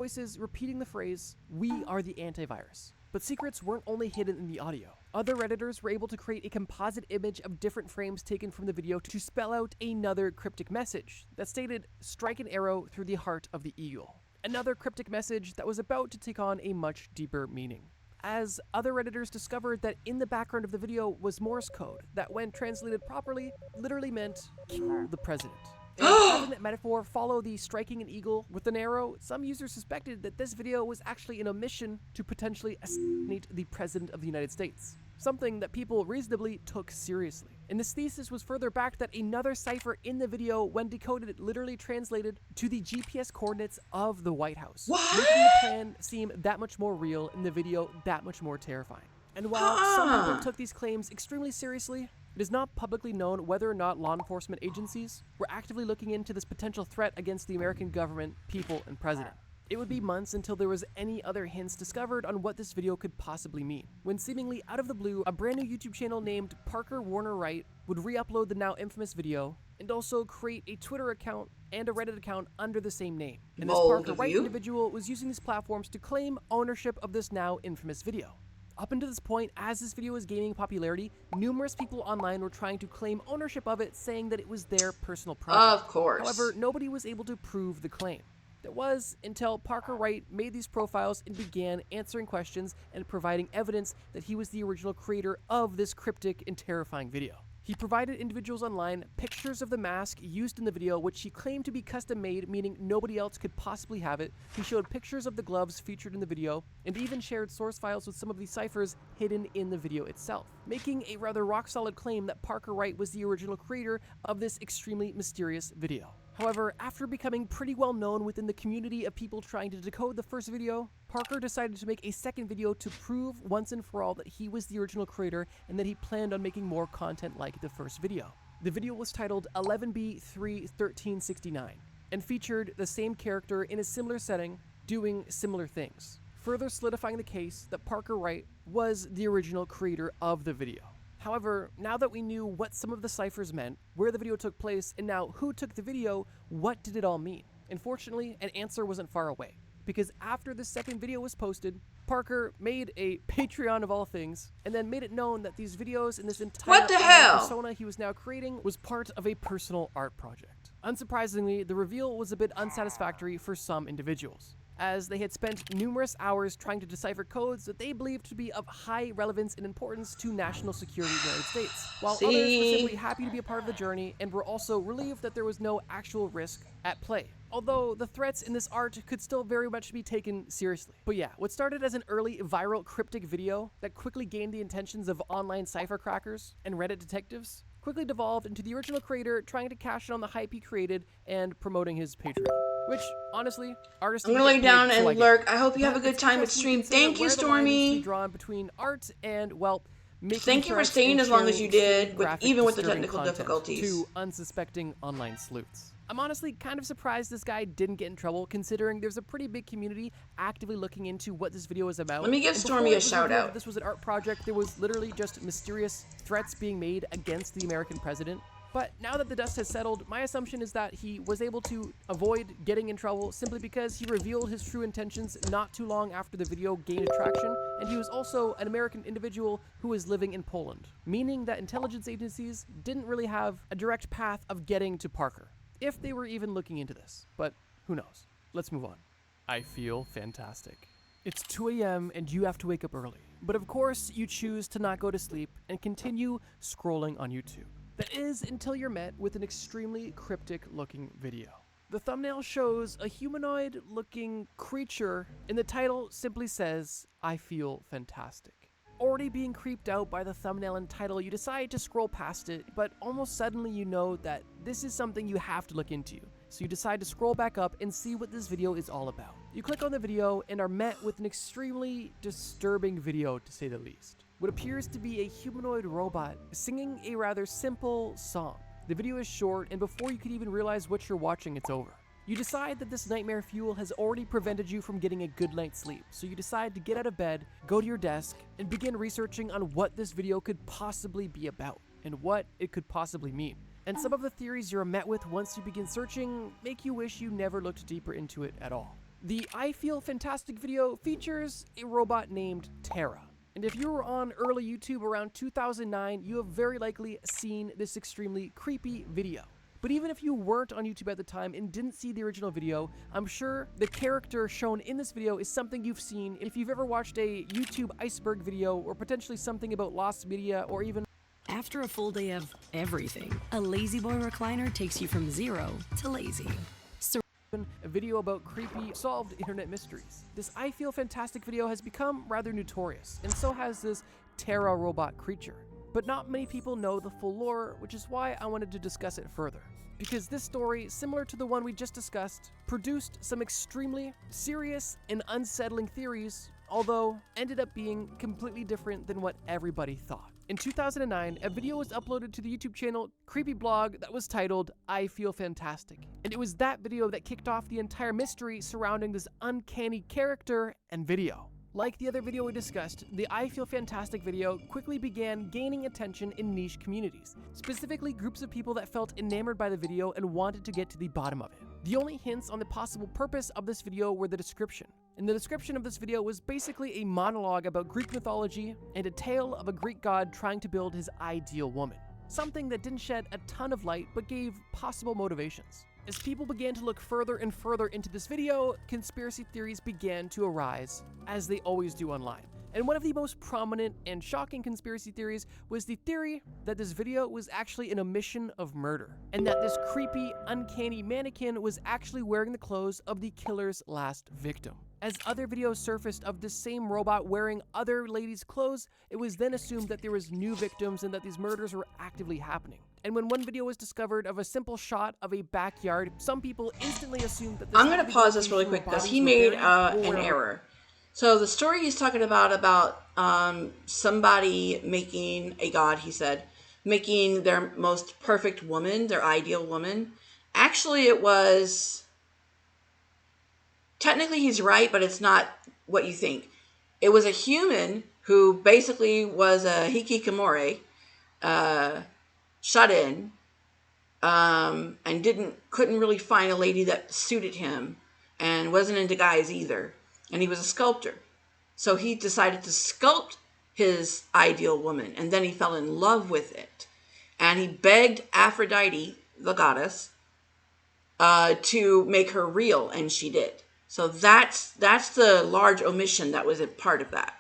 voices repeating the phrase, "We are the antivirus." But secrets weren't only hidden in the audio. Other Redditors were able to create a composite image of different frames taken from the video to spell out another cryptic message that stated, "Strike an arrow through the heart of the eagle." Another cryptic message that was about to take on a much deeper meaning. As other Redditors discovered that in the background of the video was Morse code that, when translated properly, literally meant, "Kill the president." And having that metaphor follow the striking an eagle with an arrow, some users suspected that this video was actually an omission to potentially assassinate the President of the United States, something that people reasonably took seriously. And this thesis was further backed that another cipher in the video, when decoded, literally translated to the GPS coordinates of the White House, making the plan seem that much more real and the video that much more terrifying. And while some people took these claims extremely seriously, it is not publicly known whether or not law enforcement agencies were actively looking into this potential threat against the American government, people, and president. It would be months until there was any other hints discovered on what this video could possibly mean, when seemingly out of the blue, a brand new YouTube channel named Parker Warner Wright would re-upload the now infamous video and also create a Twitter account and a Reddit account under the same name. And this Parker Wright individual was using these platforms to claim ownership of this now infamous video. Up until this point, as this video was gaining popularity, numerous people online were trying to claim ownership of it, saying that it was their personal project. Of course. However, nobody was able to prove the claim. That was until Parker Wright made these profiles and began answering questions and providing evidence that he was the original creator of this cryptic and terrifying video. He provided individuals online pictures of the mask used in the video, which he claimed to be custom made, meaning nobody else could possibly have it. He showed pictures of the gloves featured in the video, and even shared source files with some of the ciphers hidden in the video itself, making a rather rock-solid claim that Parker Wright was the original creator of this extremely mysterious video. However, after becoming pretty well known within the community of people trying to decode the first video, Parker decided to make a second video to prove once and for all that he was the original creator and that he planned on making more content like the first video. The video was titled 11B31369 and featured the same character in a similar setting doing similar things, further solidifying the case that Parker Wright was the original creator of the video. However, now that we knew what some of the ciphers meant, where the video took place, and now who took the video, what did it all mean? Unfortunately, an answer wasn't far away, because after the second video was posted, Parker made a Patreon of all things, and then made it known that these videos and this entire persona he was now creating was part of a personal art project. Unsurprisingly, the reveal was a bit unsatisfactory for some individuals, as they had spent numerous hours trying to decipher codes that they believed to be of high relevance and importance to national security in the United States, while others were simply happy to be a part of the journey and were also relieved that there was no actual risk at play. Although the threats in this art could still very much be taken seriously. But yeah, what started as an early viral cryptic video that quickly gained the attentions of online cipher crackers and Reddit detectives quickly devolved into the original creator trying to cash in on the hype he created and promoting his Patreon. Which, honestly, artists... I'm gonna lay down and lurk. I hope you have a good time with stream. Thank you, Stormy. Drawn between art and, well, thank you for staying as long as you did, even with the technical difficulties. To unsuspecting online sleuths. I'm honestly kind of surprised this guy didn't get in trouble, considering there's a pretty big community actively looking into what this video is about. Let me give Stormy a shout out. This was an art project. There was literally just mysterious threats being made against the American president. But now that the dust has settled, my assumption is that he was able to avoid getting in trouble simply because he revealed his true intentions not too long after the video gained traction, and he was also an American individual who was living in Poland, meaning that intelligence agencies didn't really have a direct path of getting to Parker, if they were even looking into this. But who knows? Let's move on. I feel fantastic. It's 2 a.m. and you have to wake up early, but of course you choose to not go to sleep and continue scrolling on YouTube. That is, until you're met with an extremely cryptic looking video. The thumbnail shows a humanoid looking creature, and the title simply says, "I feel fantastic." Already being creeped out by the thumbnail and title, you decide to scroll past it, but almost suddenly you know that this is something you have to look into. So you decide to scroll back up and see what this video is all about. You click on the video and are met with an extremely disturbing video, to say the least. What appears to be a humanoid robot singing a rather simple song. The video is short, and before you can even realize what you're watching, it's over. You decide that this nightmare fuel has already prevented you from getting a good night's sleep, so you decide to get out of bed, go to your desk, and begin researching on what this video could possibly be about, and what it could possibly mean. And some of the theories you're met with once you begin searching make you wish you never looked deeper into it at all. The I Feel Fantastic video features a robot named Tara. And if you were on early YouTube around 2009, you have very likely seen this extremely creepy video. But even if you weren't on YouTube at the time and didn't see the original video, I'm sure the character shown in this video is something you've seen if you've ever watched a YouTube iceberg video, or potentially something about lost media, or even... After a full day of everything, a Lazy Boy recliner takes you from 0 to lazy. A video about creepy, solved internet mysteries. This I Feel Fantastic video has become rather notorious, and so has this Tara robot creature. But not many people know the full lore, which is why I wanted to discuss it further. Because this story, similar to the one we just discussed, produced some extremely serious and unsettling theories, although ended up being completely different than what everybody thought. In 2009, a video was uploaded to the YouTube channel Creepy Blog that was titled I Feel Fantastic. And it was that video that kicked off the entire mystery surrounding this uncanny character and video. Like the other video we discussed, the I Feel Fantastic video quickly began gaining attention in niche communities, specifically groups of people that felt enamored by the video and wanted to get to the bottom of it. The only hints on the possible purpose of this video were the description. And the description of this video was basically a monologue about Greek mythology and a tale of a Greek god trying to build his ideal woman. Something that didn't shed a ton of light but gave possible motivations. As people began to look further and further into this video, conspiracy theories began to arise, as they always do online. And one of the most prominent and shocking conspiracy theories was the theory that this video was actually an omission of murder, and that this creepy, uncanny mannequin was actually wearing the clothes of the killer's last victim. As other videos surfaced of this same robot wearing other ladies' clothes, it was then assumed that there was new victims and that these murders were actively happening. And when one video was discovered of a simple shot of a backyard, some people instantly assumed that this... I'm going to pause this really quick because he made an error. So the story he's talking about somebody making a god, he said, making their most perfect woman, their ideal woman. Actually, it was... Technically, he's right, but it's not what you think. It was a human who basically was a hikikomori, shut in, and couldn't really find a lady that suited him, and wasn't into guys either. And he was a sculptor. So he decided to sculpt his ideal woman, and then he fell in love with it. And he begged Aphrodite, the goddess, to make her real, and she did. So that's the large omission that was a part of that.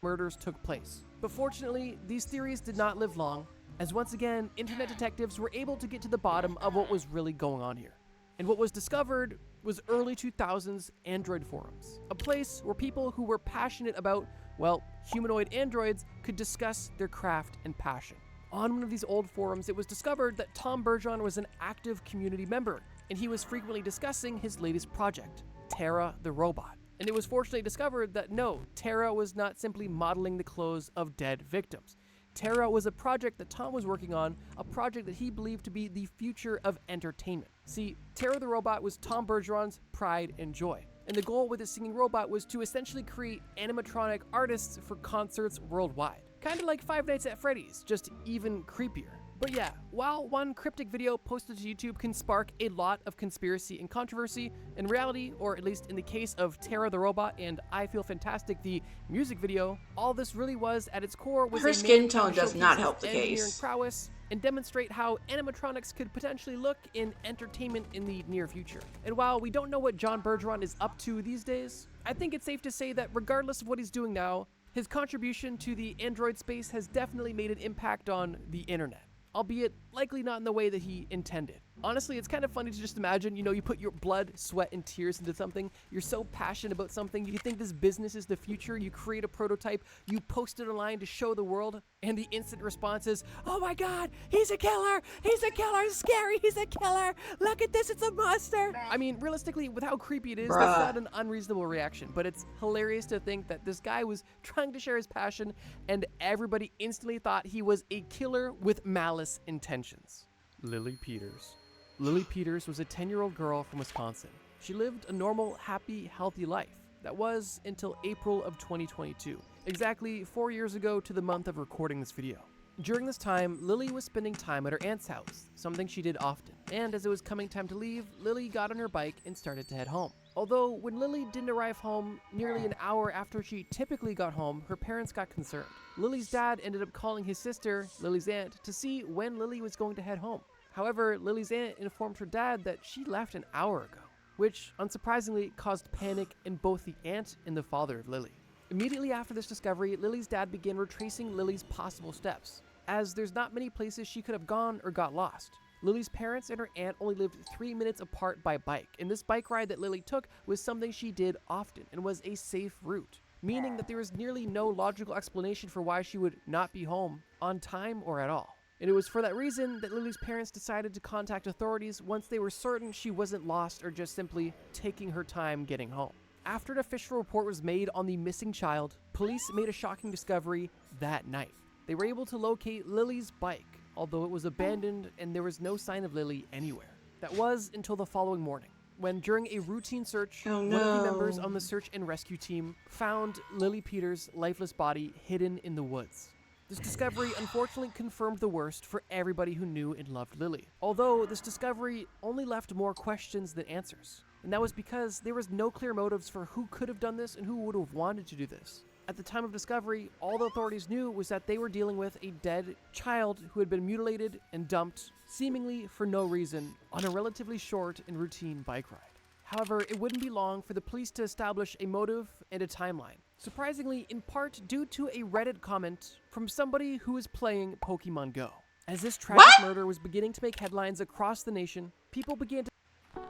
Murders took place. But fortunately, these theories did not live long, as once again, internet detectives were able to get to the bottom of what was really going on here. And what was discovered was early 2000s Android forums, a place where people who were passionate about, well, humanoid androids could discuss their craft and passion. On one of these old forums, it was discovered that Tom Bergeron was an active community member, and he was frequently discussing his latest project, Tara the robot. And it was fortunately discovered that no, Tara was not simply modeling the clothes of dead victims. Tara was a project that Tom was working on, a project that he believed to be the future of entertainment. See, Tara the robot was Tom Bergeron's pride and joy. And the goal with the singing robot was to essentially create animatronic artists for concerts worldwide. Kind of like Five Nights at Freddy's, just even creepier. But yeah, while one cryptic video posted to YouTube can spark a lot of conspiracy and controversy, in reality, or at least in the case of Tara the Robot and I Feel Fantastic, the music video, all this really was at its core was her skin tone does not help the case. Prowess and demonstrate how animatronics could potentially look in entertainment in the near future. And while we don't know what John Bergeron is up to these days, I think it's safe to say that regardless of what he's doing now, his contribution to the Android space has definitely made an impact on the internet, albeit likely not in the way that he intended. Honestly, it's kind of funny to just imagine, you put your blood, sweat, and tears into something. You're so passionate about something. You think this business is the future. You create a prototype. You post it online to show the world. And the instant response is, oh my God, he's a killer. He's a killer. It's scary. He's a killer. Look at this. It's a monster. I mean, realistically, with how creepy it is, that's not an unreasonable reaction. But it's hilarious to think that this guy was trying to share his passion and everybody instantly thought he was a killer with malice intentions. Lily Peters. Lily Peters was a 10-year-old girl from Wisconsin. She lived a normal, happy, healthy life. That was until April of 2022, exactly 4 years ago to the month of recording this video. During this time, Lily was spending time at her aunt's house, something she did often. And as it was coming time to leave, Lily got on her bike and started to head home. Although when Lily didn't arrive home nearly an hour after she typically got home, her parents got concerned. Lily's dad ended up calling his sister, Lily's aunt, to see when Lily was going to head home. However, Lily's aunt informed her dad that she left an hour ago, which unsurprisingly caused panic in both the aunt and the father of Lily. Immediately after this discovery, Lily's dad began retracing Lily's possible steps, as there's not many places she could have gone or got lost. Lily's parents and her aunt only lived 3 minutes apart by bike, and this bike ride that Lily took was something she did often and was a safe route, meaning that there was nearly no logical explanation for why she would not be home on time or at all. And it was for that reason that Lily's parents decided to contact authorities once they were certain she wasn't lost or just simply taking her time getting home. After an official report was made on the missing child, police made a shocking discovery that night. They were able to locate Lily's bike, although it was abandoned and there was no sign of Lily anywhere. That was until the following morning, when during a routine search, one of the members on the search and rescue team found Lily Peters' lifeless body hidden in the woods. This discovery unfortunately confirmed the worst for everybody who knew and loved Lily, although this discovery only left more questions than answers. And that was because there was no clear motives for who could have done this and who would have wanted to do this. At the time of discovery, all the authorities knew was that they were dealing with a dead child who had been mutilated and dumped, seemingly for no reason, on a relatively short and routine bike ride. However, it wouldn't be long for the police to establish a motive and a timeline. Surprisingly, in part due to a Reddit comment from somebody who was playing Pokemon Go. As this tragic murder was beginning to make headlines across the nation, people began to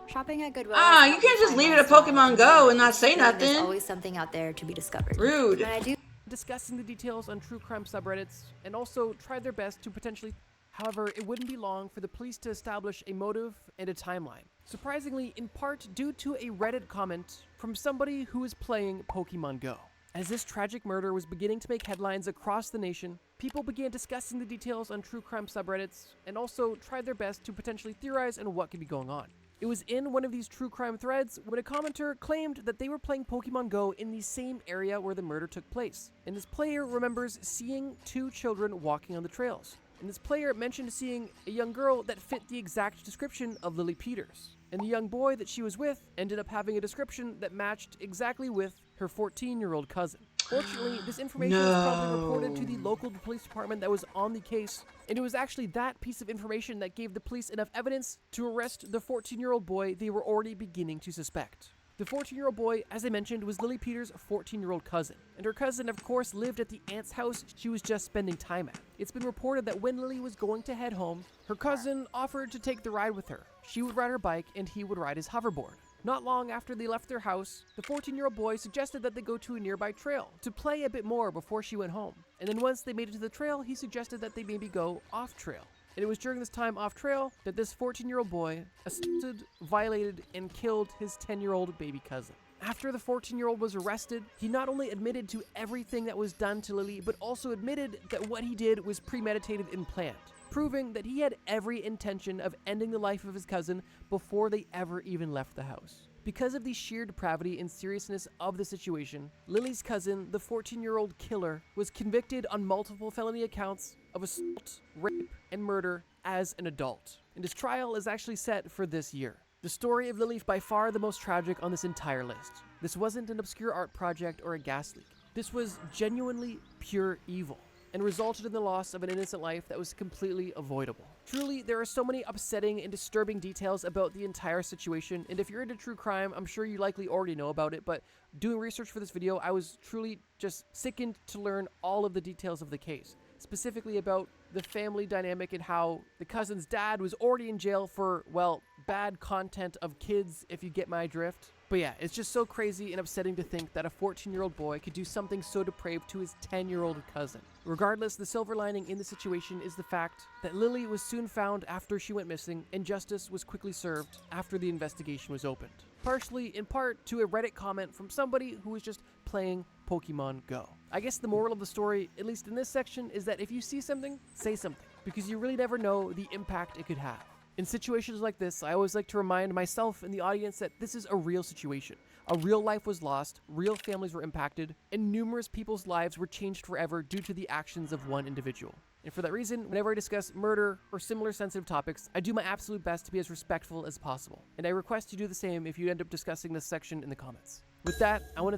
Shopping at Goodwill. You can't just leave it at Pokemon Go and not say nothing. There's always something out there to be discovered. Rude. When I do discussing the details on true crime subreddits and also tried their best to potentially. However, it wouldn't be long for the police to establish a motive and a timeline. Surprisingly, in part due to a Reddit comment from somebody who was playing Pokemon Go. As this tragic murder was beginning to make headlines across the nation, people began discussing the details on true crime subreddits and also tried their best to potentially theorize on what could be going on. It was in one of these true crime threads when a commenter claimed that they were playing Pokemon Go in the same area where the murder took place. And this player remembers seeing 2 children walking on the trails. And this player mentioned seeing a young girl that fit the exact description of Lily Peters. And the young boy that she was with ended up having a description that matched exactly with her 14-year-old cousin. Fortunately, this information was promptly reported to the local police department that was on the case, and it was actually that piece of information that gave the police enough evidence to arrest the 14-year-old boy they were already beginning to suspect. The 14-year-old boy, as I mentioned, was Lily Peters' 14-year-old cousin, and her cousin, of course, lived at the aunt's house she was just spending time at. It's been reported that when Lily was going to head home, her cousin offered to take the ride with her. She would ride her bike, and he would ride his hoverboard. Not long after they left their house, the 14-year-old boy suggested that they go to a nearby trail to play a bit more before she went home. And then once they made it to the trail, he suggested that they maybe go off-trail. And it was during this time off-trail that this 14-year-old boy assaulted, violated, and killed his 10-year-old baby cousin. After the 14-year-old was arrested, he not only admitted to everything that was done to Lily, but also admitted that what he did was premeditated and planned, proving that he had every intention of ending the life of his cousin before they ever even left the house. Because of the sheer depravity and seriousness of the situation, Lily's cousin, the 14-year-old killer, was convicted on multiple felony accounts of assault, rape, and murder as an adult. And his trial is actually set for this year. The story of Lily by far the most tragic on this entire list. This wasn't an obscure art project or a gas leak. This was genuinely pure evil, and resulted in the loss of an innocent life that was completely avoidable. Truly, there are so many upsetting and disturbing details about the entire situation, and if you're into true crime, I'm sure you likely already know about it, but doing research for this video, I was truly just sickened to learn all of the details of the case, specifically about the family dynamic and how the cousin's dad was already in jail for, well, bad content of kids, if you get my drift. But yeah, it's just so crazy and upsetting to think that a 14-year-old boy could do something so depraved to his 10-year-old cousin. Regardless, the silver lining in the situation is the fact that Lily was soon found after she went missing, and justice was quickly served after the investigation was opened. Partially, in part, to a Reddit comment from somebody who was just playing Pokemon Go. I guess the moral of the story, at least in this section, is that if you see something, say something, because you really never know the impact it could have. In situations like this, I always like to remind myself and the audience that this is a real situation. A real life was lost, real families were impacted, and numerous people's lives were changed forever due to the actions of one individual. And for that reason, whenever I discuss murder or similar sensitive topics, I do my absolute best to be as respectful as possible. And I request you do the same if you end up discussing this section in the comments. With that, I want to